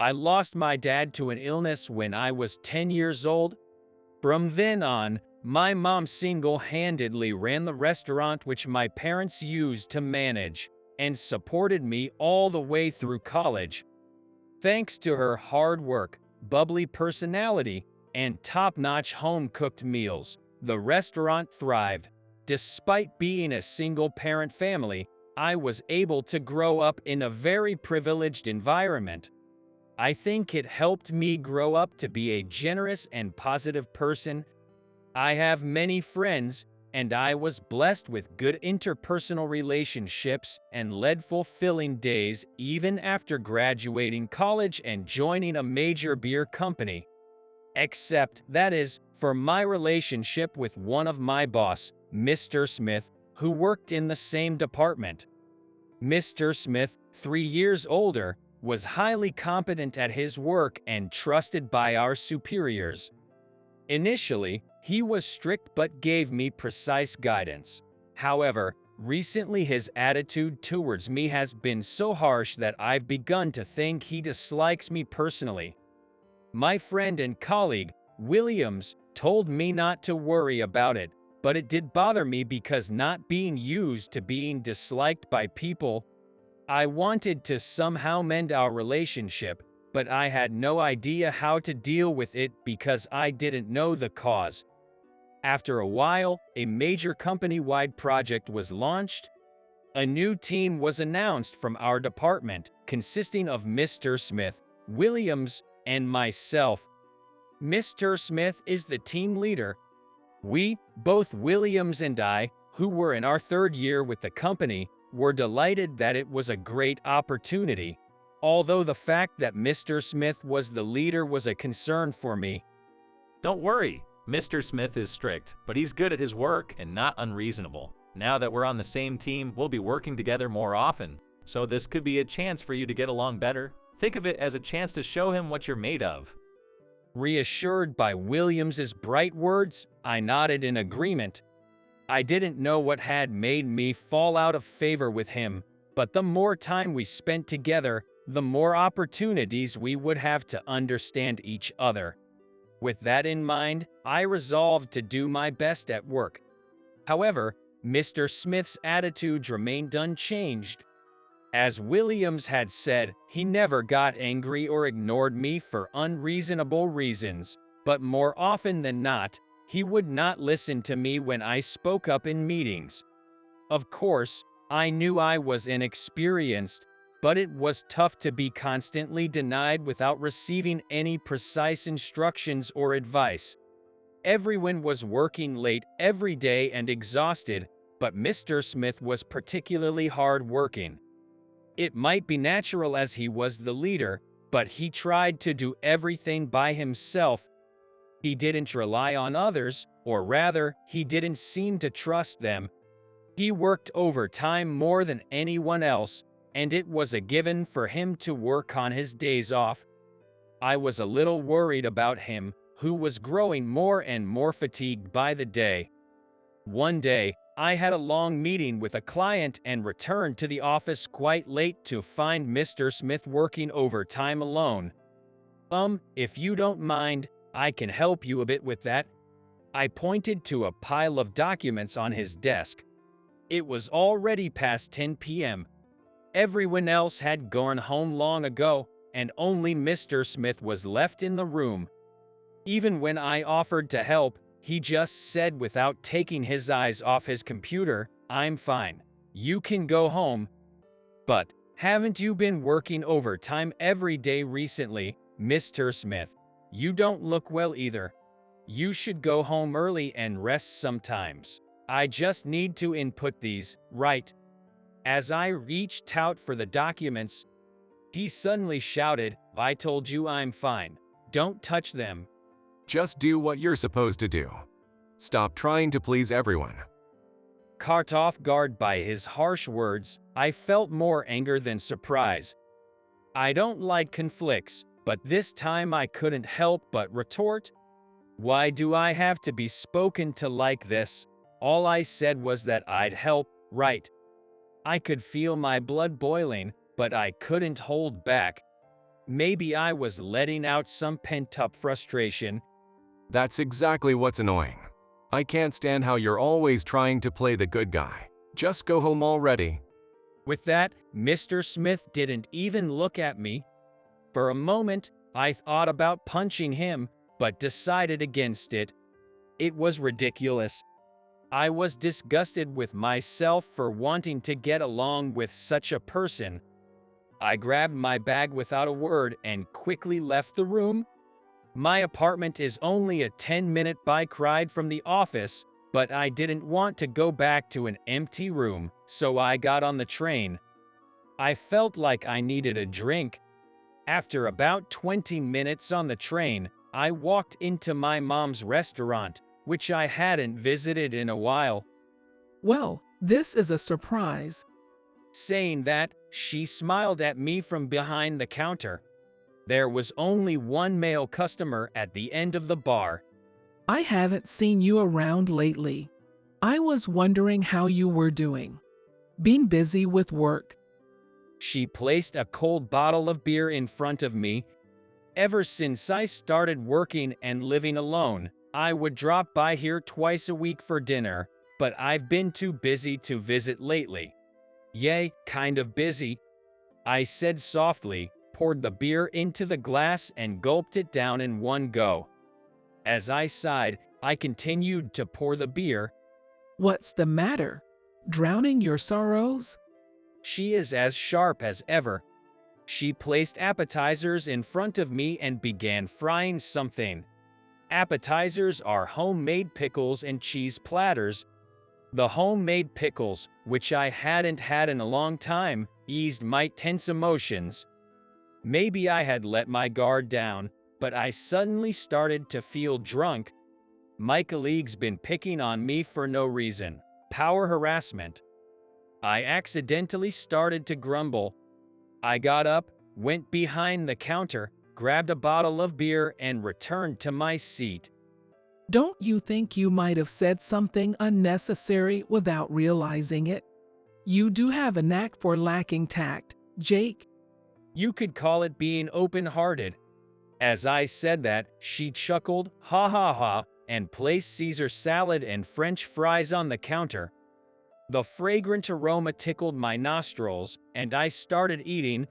I lost my dad to an illness when I was 10 years old. From then on, my mom single-handedly ran the restaurant which my parents used to manage and supported me all the way through college. Thanks to her hard work, bubbly personality, and top-notch home-cooked meals, the restaurant thrived. Despite being a single-parent family, I was able to grow up in a very privileged environment. I think it helped me grow up to be a generous and positive person. I have many friends, and I was blessed with good interpersonal relationships and led fulfilling days even after graduating college and joining a major beer company. Except, that is, for my relationship with one of my boss, Mr. Smith, who worked in the same department. Mr. Smith, 3 years older, was highly competent at his work and trusted by our superiors. Initially, he was strict but gave me precise guidance. However, recently his attitude towards me has been so harsh that I've begun to think he dislikes me personally. My friend and colleague, Williams, told me not to worry about it, but it did bother me because not being used to being disliked by people. I wanted to somehow mend our relationship, but I had no idea how to deal with it because I didn't know the cause. After a while, a major company-wide project was launched. A new team was announced from our department, consisting of Mr. Smith, Williams, and myself. Mr. Smith is the team leader. We, both Williams and I, who were in our third year with the company, were delighted that it was a great opportunity, although the fact that Mr. Smith was the leader was a concern for me. Don't worry, Mr. Smith is strict, but he's good at his work and not unreasonable. Now that we're on the same team, we'll be working together more often, so this could be a chance for you to get along better. Think of it as a chance to show him what you're made of. Reassured by Williams's bright words, I nodded in agreement. I didn't know what had made me fall out of favor with him, but the more time we spent together, the more opportunities we would have to understand each other. With that in mind, I resolved to do my best at work. However, Mr. Smith's attitude remained unchanged. As Williams had said, he never got angry or ignored me for unreasonable reasons, but more often than not, he would not listen to me when I spoke up in meetings. Of course, I knew I was inexperienced, but it was tough to be constantly denied without receiving any precise instructions or advice. Everyone was working late every day and exhausted, but Mr. Smith was particularly hard-working. It might be natural as he was the leader, but he tried to do everything by himself. He didn't rely on others, or rather, he didn't seem to trust them. He worked overtime more than anyone else, and it was a given for him to work on his days off. I was a little worried about him, who was growing more and more fatigued by the day. One day, I had a long meeting with a client and returned to the office quite late to find Mr. Smith working overtime alone. If you don't mind, I can help you a bit with that. I pointed to a pile of documents on his desk. It was already past 10 p.m. Everyone else had gone home long ago, and only Mr. Smith was left in the room. Even when I offered to help, he just said without taking his eyes off his computer, "I'm fine. You can go home." But, haven't you been working overtime every day recently, Mr. Smith? You don't look well either. You should go home early and rest sometimes. I just need to input these, right? As I reached out for the documents, he suddenly shouted, "I told you I'm fine. Don't touch them." Just do what you're supposed to do. Stop trying to please everyone. Caught off guard by his harsh words, I felt more anger than surprise. I don't like conflicts, but this time I couldn't help but retort. Why do I have to be spoken to like this? All I said was that I'd help, right? I could feel my blood boiling, but I couldn't hold back. Maybe I was letting out some pent-up frustration. That's exactly what's annoying. I can't stand how you're always trying to play the good guy. Just go home already. With that, Mr. Smith didn't even look at me. For a moment, I thought about punching him, but decided against it. It was ridiculous. I was disgusted with myself for wanting to get along with such a person. I grabbed my bag without a word and quickly left the room. My apartment is only a 10-minute bike ride from the office, but I didn't want to go back to an empty room, so I got on the train. I felt like I needed a drink. After about 20 minutes on the train, I walked into my mom's restaurant, which I hadn't visited in a while. Well, this is a surprise. Saying that, she smiled at me from behind the counter. There was only one male customer at the end of the bar. I haven't seen you around lately. I was wondering how you were doing. Been busy with work? She placed a cold bottle of beer in front of me. Ever since I started working and living alone, I would drop by here twice a week for dinner, but I've been too busy to visit lately. Yay, kind of busy, I said softly, poured the beer into the glass and gulped it down in one go. As I sighed, I continued to pour the beer. What's the matter? Drowning your sorrows? She is as sharp as ever. She placed appetizers in front of me and began frying something. Appetizers are homemade pickles and cheese platters. The homemade pickles, which I hadn't had in a long time, eased my tense emotions. Maybe I had let my guard down, but I suddenly started to feel drunk. My colleague's been picking on me for no reason. Power harassment. I accidentally started to grumble. I got up, went behind the counter, grabbed a bottle of beer, and returned to my seat. Don't you think you might have said something unnecessary without realizing it? You do have a knack for lacking tact, Jake. You could call it being open-hearted. As I said that, she chuckled, ha ha ha, and placed Caesar salad and French fries on the counter. The fragrant aroma tickled my nostrils, and I started eating.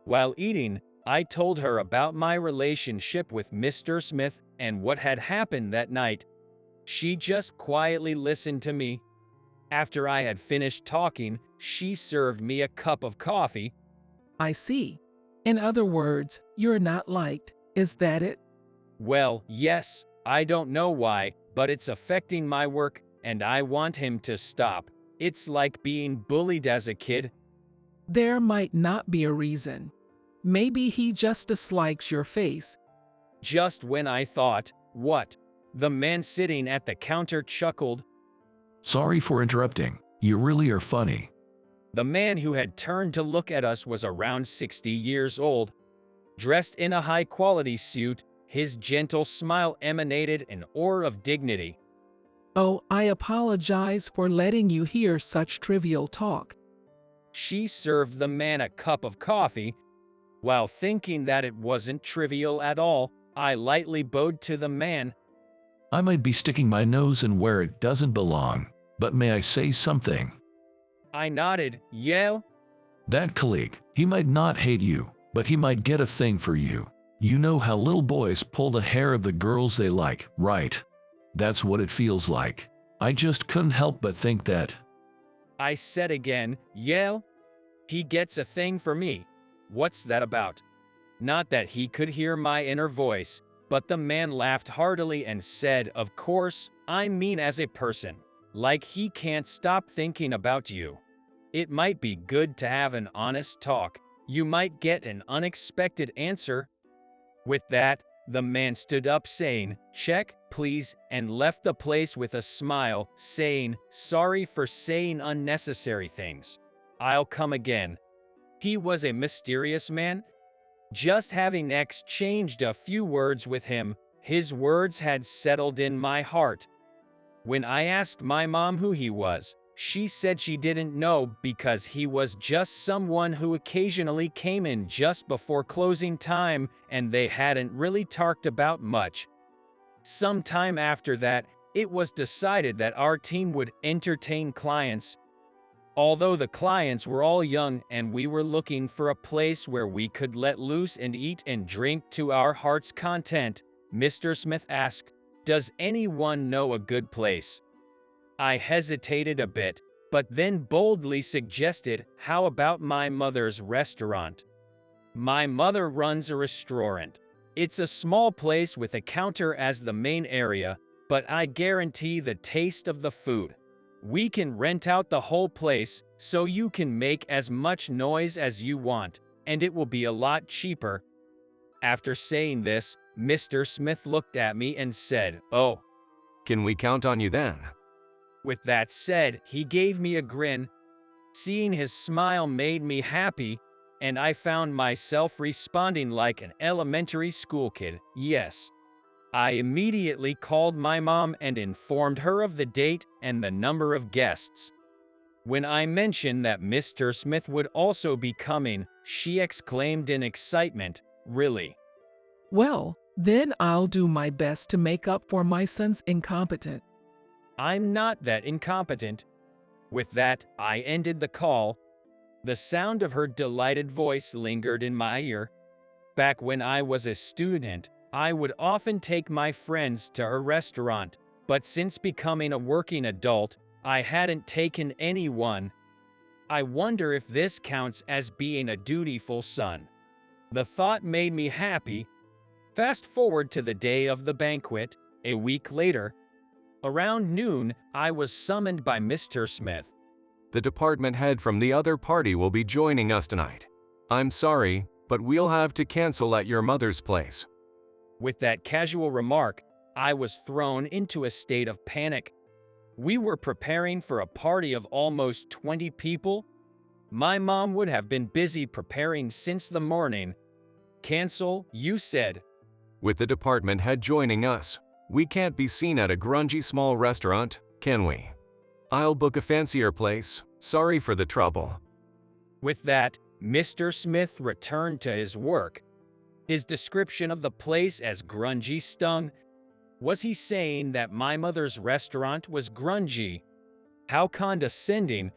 While eating, I told her about my relationship with Mr. Smith and what had happened that night. She just quietly listened to me. After I had finished talking, she served me a cup of coffee. I see. In other words, you're not liked, is that it? Well, yes, I don't know why, but it's affecting my work, and I want him to stop. It's like being bullied as a kid. There might not be a reason. Maybe he just dislikes your face. Just when I thought, what? The man sitting at the counter chuckled. Sorry for interrupting. You really are funny. The man who had turned to look at us was around 60 years old. Dressed in a high-quality suit, his gentle smile emanated an aura of dignity. Oh, I apologize for letting you hear such trivial talk. She served the man a cup of coffee. While thinking that it wasn't trivial at all, I lightly bowed to the man. I might be sticking my nose in where it doesn't belong, but may I say something? I nodded, yeah. That colleague, he might not hate you, but he might get a thing for you. You know how little boys pull the hair of the girls they like, right? That's what it feels like. I just couldn't help but think that. I said again, yeah. He gets a thing for me. What's that about? Not that he could hear my inner voice, but the man laughed heartily and said, of course, I mean as a person. Like he can't stop thinking about you. It might be good to have an honest talk. You might get an unexpected answer. With that, the man stood up saying, check, please, and left the place with a smile, saying, sorry for saying unnecessary things. I'll come again. He was a mysterious man. Just having exchanged a few words with him, his words had settled in my heart. When I asked my mom who he was, She said she didn't know because he was just someone who occasionally came in just before closing time and they hadn't really talked about much. Sometime after that, it was decided that our team would entertain clients. Although the clients were all young and we were looking for a place where we could let loose and eat and drink to our heart's content, Mr. Smith asked, "Does anyone know a good place?" I hesitated a bit, but then boldly suggested, "How about my mother's restaurant?" My mother runs a restaurant. It's a small place with a counter as the main area, but I guarantee the taste of the food. We can rent out the whole place, so you can make as much noise as you want, and it will be a lot cheaper. After saying this, Mr. Smith looked at me and said, "Oh." Can we count on you then? With that said, he gave me a grin. Seeing his smile made me happy, and I found myself responding like an elementary school kid, "Yes." I immediately called my mom and informed her of the date and the number of guests. When I mentioned that Mr. Smith would also be coming, she exclaimed in excitement, "Really?" Well, then I'll do my best to make up for my son's incompetence. I'm not that incompetent. With that, I ended the call. The sound of her delighted voice lingered in my ear. Back when I was a student, I would often take my friends to her restaurant, but since becoming a working adult, I hadn't taken anyone. I wonder if this counts as being a dutiful son. The thought made me happy. Fast forward to the day of the banquet, a week later. Around noon, I was summoned by Mr. Smith. The department head from the other party will be joining us tonight. I'm sorry, but we'll have to cancel at your mother's place. With that casual remark, I was thrown into a state of panic. We were preparing for a party of almost 20 people. My mom would have been busy preparing since the morning. "Cancel, you said?" With the department head joining us, we can't be seen at a grungy small restaurant, can we? I'll book a fancier place. Sorry for the trouble. With that, Mr. Smith returned to his work. His description of the place as grungy stung. Was he saying that my mother's restaurant was grungy? How condescending.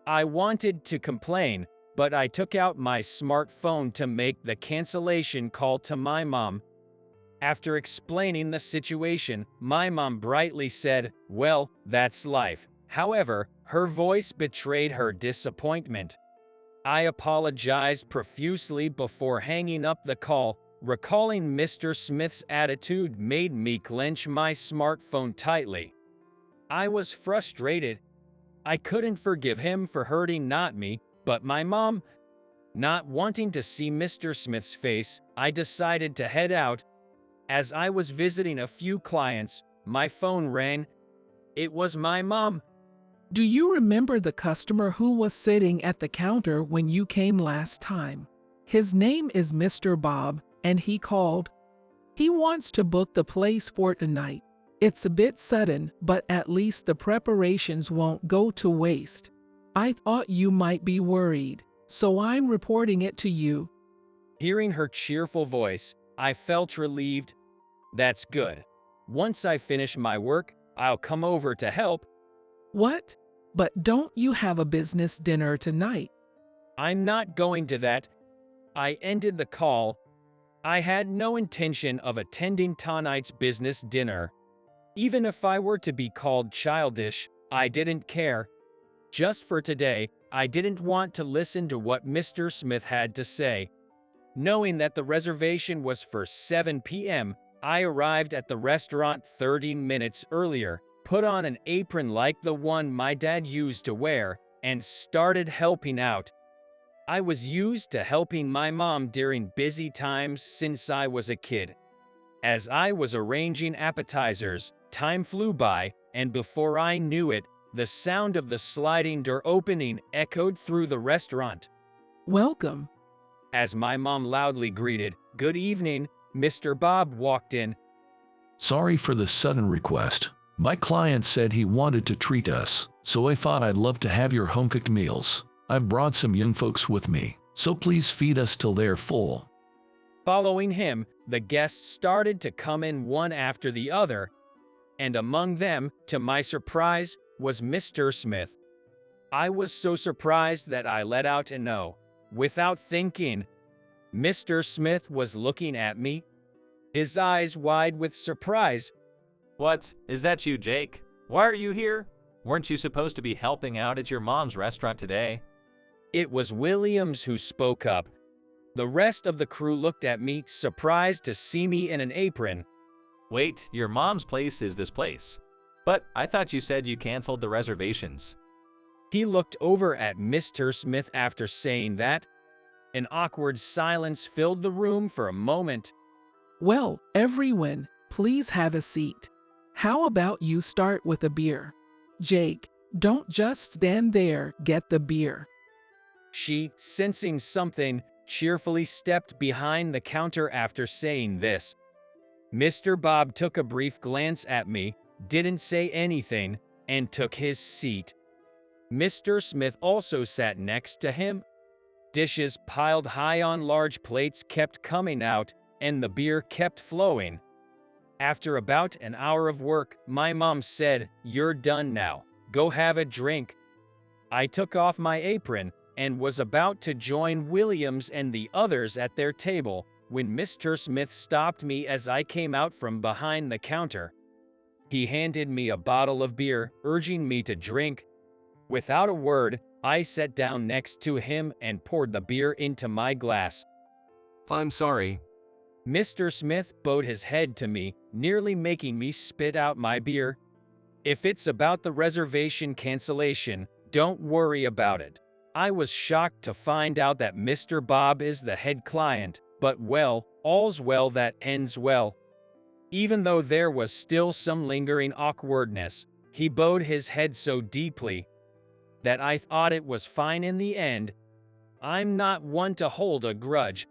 I wanted to complain, but I took out my smartphone to make the cancellation call to my mom. After explaining the situation, my mom brightly said, "Well, that's life." However, her voice betrayed her disappointment. I apologized profusely before hanging up the call. Recalling Mr. Smith's attitude made me clench my smartphone tightly. I was frustrated. I couldn't forgive him for hurting not me, but my mom. Not wanting to see Mr. Smith's face, I decided to head out. As I was visiting a few clients, my phone rang. It was my mom. Do you remember the customer who was sitting at the counter when you came last time? His name is Mr. Bob, and he called. He wants to book the place for tonight. It's a bit sudden, but at least the preparations won't go to waste. I thought you might be worried, so I'm reporting it to you. Hearing her cheerful voice, I felt relieved. That's good. Once I finish my work, I'll come over to help. What? But don't you have a business dinner tonight? I'm not going to that. I ended the call. I had no intention of attending tonight's business dinner. Even if I were to be called childish, I didn't care. Just for today, I didn't want to listen to what Mr. Smith had to say. Knowing that the reservation was for 7 p.m., I arrived at the restaurant 30 minutes earlier, put on an apron like the one my dad used to wear, and started helping out. I was used to helping my mom during busy times since I was a kid. As I was arranging appetizers, time flew by, and before I knew it, the sound of the sliding door opening echoed through the restaurant. Welcome. As my mom loudly greeted, "Good evening," Mr. Bob walked in. Sorry for the sudden request. My client said he wanted to treat us. so I thought I'd love to have your home-cooked meals. I've brought some young folks with me, so please feed us till they're full. Following him, the guests started to come in one after the other, and among them, to my surprise, was Mr. Smith. I was so surprised that I let out a no. Without thinking, Mr. Smith was looking at me, his eyes wide with surprise. What? Is that you, Jake? Why are you here? Weren't you supposed to be helping out at your mom's restaurant today? It was Williams who spoke up. The rest of the crew looked at me, surprised to see me in an apron. Wait, your mom's place is this place. But I thought you said you canceled the reservations. He looked over at Mr. Smith after saying that. An awkward silence filled the room for a moment. Well, everyone, please have a seat. How about you start with a beer? Jake, don't just stand there, get the beer. She, sensing something, cheerfully stepped behind the counter after saying this. Mr. Bob took a brief glance at me, didn't say anything, and took his seat. Mr. Smith also sat next to him. Dishes piled high on large plates kept coming out, and the beer kept flowing. After about an hour of work, my mom said, "You're done now. Go have a drink." I took off my apron and was about to join Williams and the others at their table when Mr. Smith stopped me as I came out from behind the counter. He handed me a bottle of beer, urging me to drink. Without a word, I sat down next to him and poured the beer into my glass. I'm sorry. Mr. Smith bowed his head to me, nearly making me spit out my beer. If it's about the reservation cancellation, don't worry about it. I was shocked to find out that Mr. Bob is the head client, but well, all's well that ends well. Even though there was still some lingering awkwardness, he bowed his head so deeply that I thought it was fine in the end. I'm not one to hold a grudge.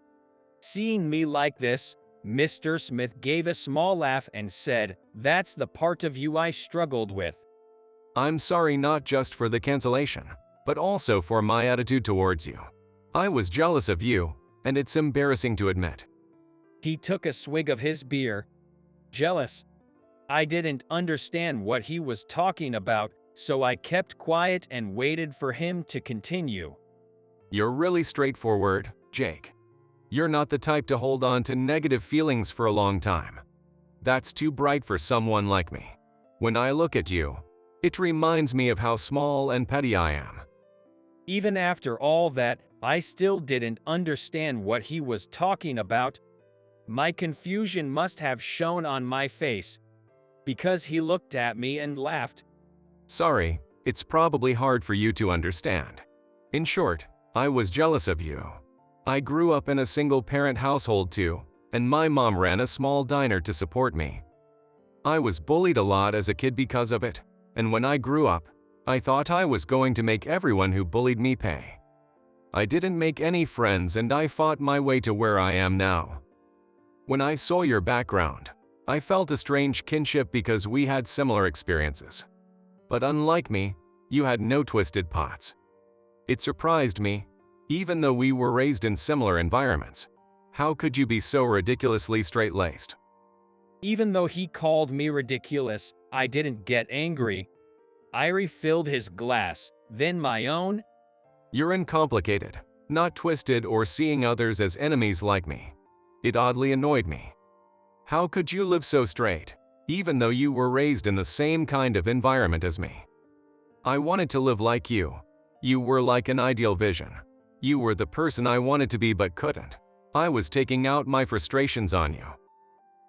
Seeing me like this, Mr. Smith gave a small laugh and said, "That's the part of you I struggled with." I'm sorry not just for the cancellation, but also for my attitude towards you. I was jealous of you, and it's embarrassing to admit. He took a swig of his beer. Jealous? I didn't understand what he was talking about, so I kept quiet and waited for him to continue. You're really straightforward, Jake. You're not the type to hold on to negative feelings for a long time. That's too bright for someone like me. When I look at you, it reminds me of how small and petty I am. Even after all that, I still didn't understand what he was talking about. My confusion must have shown on my face, because he looked at me and laughed. Sorry, it's probably hard for you to understand. In short, I was jealous of you. I grew up in a single-parent household too, and my mom ran a small diner to support me. I was bullied a lot as a kid because of it, and when I grew up, I thought I was going to make everyone who bullied me pay. I didn't make any friends and I fought my way to where I am now. When I saw your background, I felt a strange kinship because we had similar experiences. But unlike me, you had no twisted pots. It surprised me, even though we were raised in similar environments. How could you be so ridiculously straight-laced? Even though he called me ridiculous, I didn't get angry. I refilled his glass, then my own. You're uncomplicated, not twisted or seeing others as enemies like me. It oddly annoyed me. How could you live so straight, even though you were raised in the same kind of environment as me? I wanted to live like you. You were like an ideal vision. You were the person I wanted to be but couldn't. I was taking out my frustrations on you.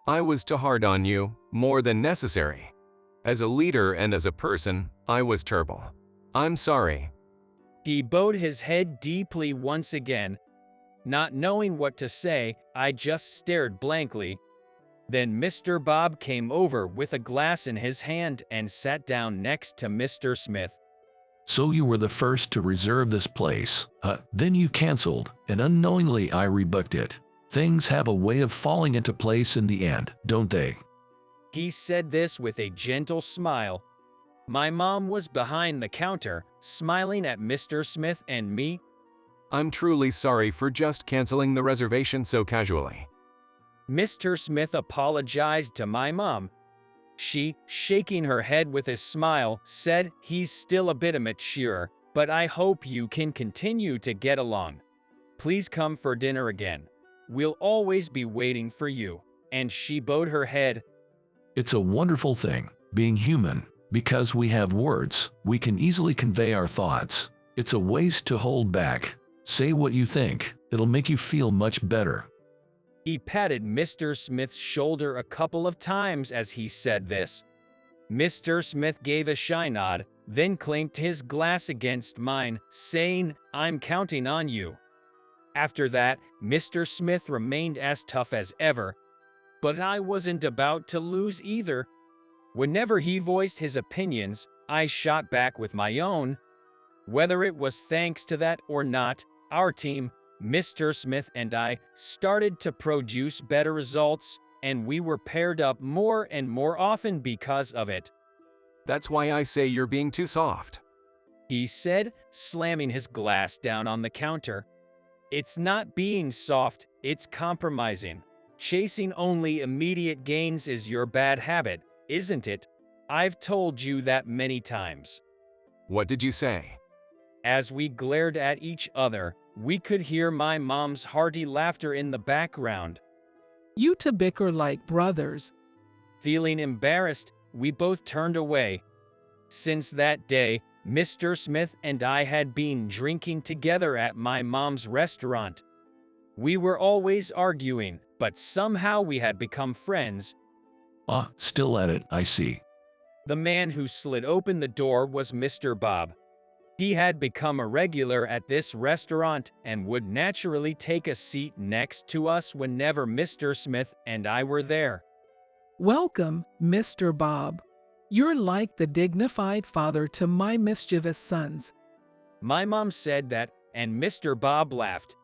I was too hard on you, more than necessary. As a leader and as a person, I was terrible. I'm sorry. He bowed his head deeply once again. Not knowing what to say, I just stared blankly. Then Mr. Bob came over with a glass in his hand and sat down next to Mr. Smith. So you were the first to reserve this place. Then you canceled, and unknowingly I rebooked it. Things have a way of falling into place in the end, don't they? He said this with a gentle smile. My mom was behind the counter, smiling at Mr. Smith and me. I'm truly sorry for just canceling the reservation so casually. Mr. Smith apologized to my mom. She, shaking her head with a smile, said he's still a bit immature, but I hope you can continue to get along. Please come for dinner again. We'll always be waiting for you. And she bowed her head. It's a wonderful thing, being human. Because we have words, we can easily convey our thoughts. It's a waste to hold back. Say what you think. It'll make you feel much better. He patted Mr. Smith's shoulder a couple of times as he said this. Mr. Smith gave a shy nod, then clinked his glass against mine, saying, I'm counting on you. After that, Mr. Smith remained as tough as ever. But I wasn't about to lose either. Whenever he voiced his opinions, I shot back with my own. Whether it was thanks to that or not, our team, Mr. Smith and I, started to produce better results, and we were paired up more and more often because of it. That's why I say you're being too soft. He said, slamming his glass down on the counter. It's not being soft, it's compromising. Chasing only immediate gains is your bad habit, isn't it? I've told you that many times. What did you say? As we glared at each other, we could hear my mom's hearty laughter in the background. You two bicker like brothers. Feeling embarrassed, we both turned away. Since that day, Mr. Smith and I had been drinking together at my mom's restaurant. We were always arguing, but somehow we had become friends. Ah, still at it, I see. The man who slid open the door was Mr. Bob. He had become a regular at this restaurant and would naturally take a seat next to us whenever Mr. Smith and I were there. Welcome, Mr. Bob. You're like the dignified father to my mischievous sons. My mom said that, and Mr. Bob laughed.